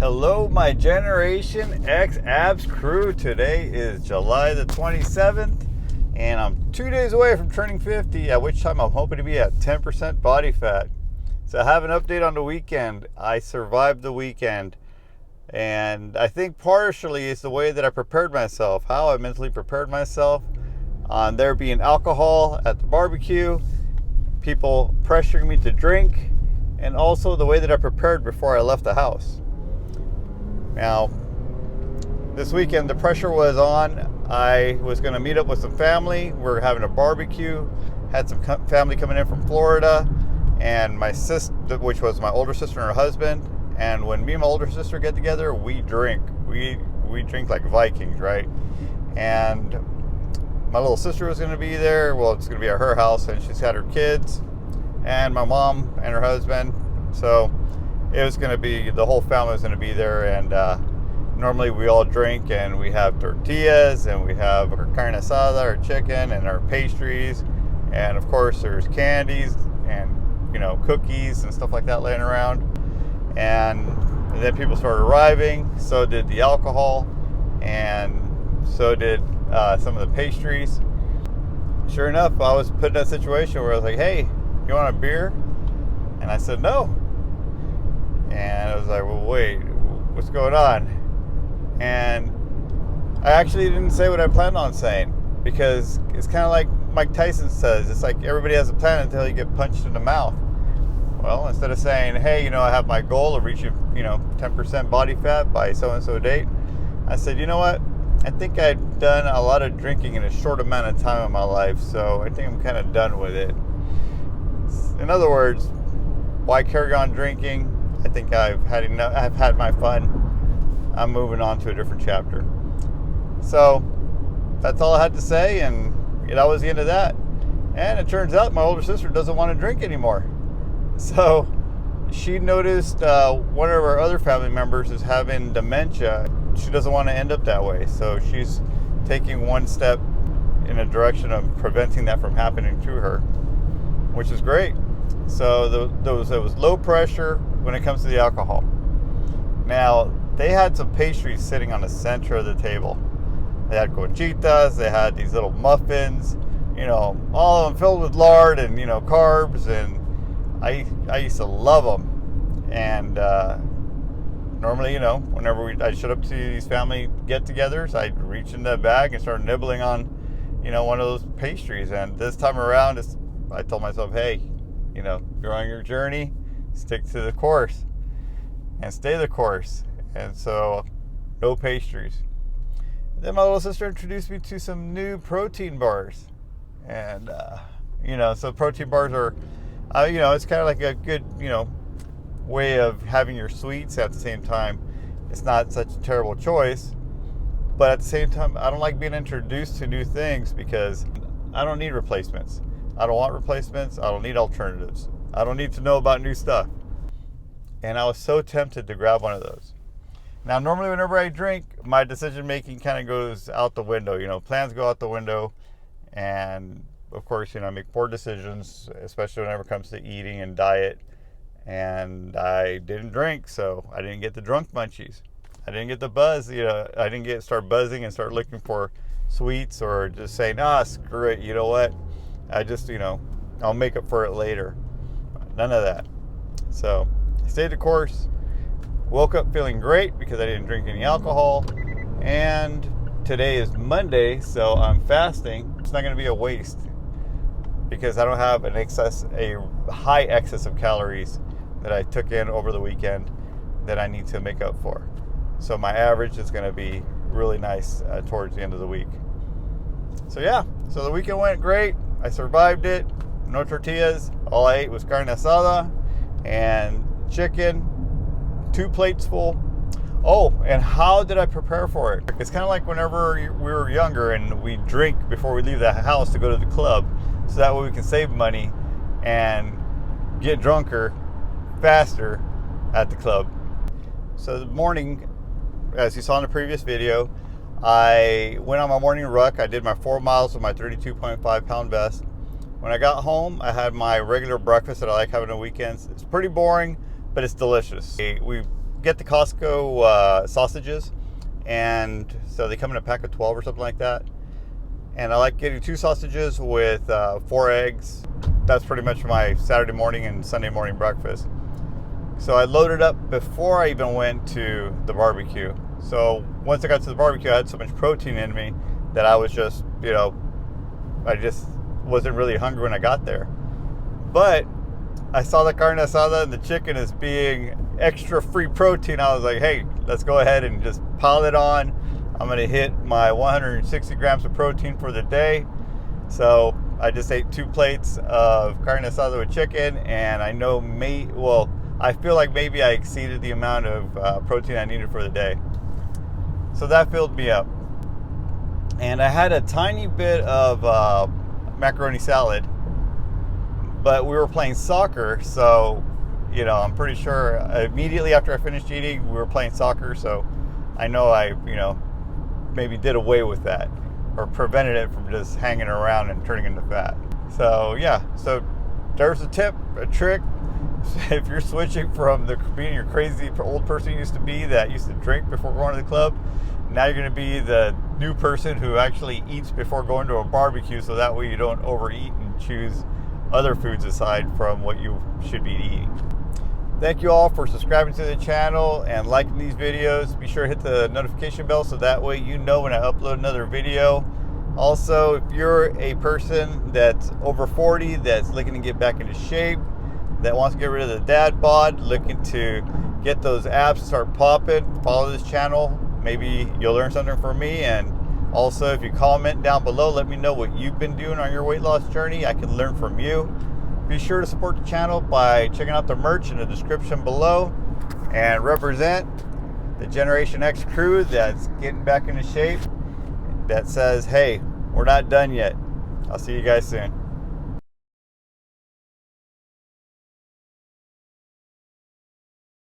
Hello, my Generation X Abs crew. Today is July the 27th, and I'm 2 days away from turning 50, at which time I'm hoping to be at 10% body fat. So I have an update on the weekend. I survived the weekend, and I think partially it's the way that I prepared myself, how I mentally prepared myself on there being alcohol at the barbecue, people pressuring me to drink, and also the way that I prepared before I left the house. Now, this weekend the pressure was on. I was going to meet up with some family. We're having a barbecue. Had some family coming in from Florida, and my sister, which was my older sister and her husband. And when me and my older sister get together, we drink. We drink like Vikings, right? And my little sister was going to be there. Well, it's going to be at her house, and she's had her kids, and my mom and her husband. So it was going to be, the whole family was going to be there, and normally we all drink, and we have tortillas, and we have our carne asada, our chicken, and our pastries, and of course there's candies and cookies and stuff like that laying around. And then people started arriving. So did the alcohol, and so did some of the pastries. Sure enough, I was put in that situation where I was like, "Hey, you want a beer?" And I said no. And I was like, well, wait, what's going on? And I actually didn't say what I planned on saying, because it's kind of like Mike Tyson says, it's like everybody has a plan until you get punched in the mouth. Well, instead of saying, hey, I have my goal of reaching, 10% body fat by so-and-so date, I said, you know what? I think I've done a lot of drinking in a short amount of time in my life, so I think I'm kind of done with it. In other words, why carry on drinking? I think I've had enough. I've had my fun. I'm moving on to a different chapter. So that's all I had to say, and that was the end of that. And it turns out my older sister doesn't want to drink anymore. So she noticed one of our other family members is having dementia. She doesn't want to end up that way. So she's taking one step in a direction of preventing that from happening to her, which is great. So there was low pressure when it comes to the alcohol. Now, they had some pastries sitting on the center of the table. They had conchitas, they had these little muffins, all of them filled with lard and, carbs, and I used to love them. And normally, whenever I showed up to these family get-togethers, I'd reach in the bag and start nibbling on, one of those pastries. And this time around, I told myself, hey, you're on your journey, stick to the course and stay the course. And so no pastries. Then my little sister introduced me to some new protein bars. And so protein bars are it's kind of like a good way of having your sweets. At the same time, it's not such a terrible choice, but at the same time, I don't like being introduced to new things, because I don't need replacements. I don't want replacements. I don't need alternatives. I don't need to know about new stuff. And I was so tempted to grab one of those. Now, normally whenever I drink, my decision making kind of goes out the window. Plans go out the window. And of course, I make poor decisions, especially whenever it comes to eating and diet. And I didn't drink, so I didn't get the drunk munchies. I didn't get the buzz. I didn't start buzzing and start looking for sweets, or just saying, screw it. You know what? I just, I'll make up for it later. None of that. So I stayed the course, woke up feeling great because I didn't drink any alcohol. And today is Monday, so I'm fasting. It's not going to be a waste, because I don't have a high excess of calories that I took in over the weekend that I need to make up for. So my average is going to be really nice towards the end of the week. So so the weekend went great. I survived it. No tortillas. All I ate was carne asada and chicken. 2 plates full. Oh, and how did I prepare for it? It's kind of like whenever we were younger and we drink before we leave the house to go to the club, so that way we can save money and get drunker faster at the club. So the morning, as you saw in the previous video, I went on my morning ruck. I did my 4 miles with my 32.5 pound vest. When I got home, I had my regular breakfast that I like having on weekends. It's pretty boring, but it's delicious. We get the Costco sausages, and so they come in a pack of 12 or something like that. And I like getting 2 sausages with 4 eggs. That's pretty much my Saturday morning and Sunday morning breakfast. So I loaded up before I even went to the barbecue. So once I got to the barbecue, I had so much protein in me that I was just, I just wasn't really hungry when I got there. But I saw the carne asada and the chicken as being extra free protein. I was like, hey, let's go ahead and just pile it on. I'm going to hit my 160 grams of protein for the day. So I just ate 2 plates of carne asada with chicken, and I feel like maybe I exceeded the amount of protein I needed for the day. So that filled me up. And I had a tiny bit of macaroni salad, but we were playing soccer, so I'm pretty sure immediately after I finished eating, we were playing soccer, so I know I maybe did away with that or prevented it from just hanging around and turning into fat. So yeah, so there's a tip, a trick. If you're switching from being your crazy old person you used to be that used to drink before going to the club, now you're going to be the new person who actually eats before going to a barbecue, so that way you don't overeat and choose other foods aside from what you should be eating. Thank you all for subscribing to the channel and liking these videos. Be sure to hit the notification bell so that way you know when I upload another video. Also, if you're a person that's over 40 that's looking to get back into shape, that wants to get rid of the dad bod, looking to get those abs to start popping, follow this channel. Maybe you'll learn something from me. And also, if you comment down below, let me know what you've been doing on your weight loss journey. I can learn from you. Be sure to support the channel by checking out the merch in the description below and represent the Generation X crew that's getting back into shape, that says, hey, we're not done yet. I'll see you guys soon.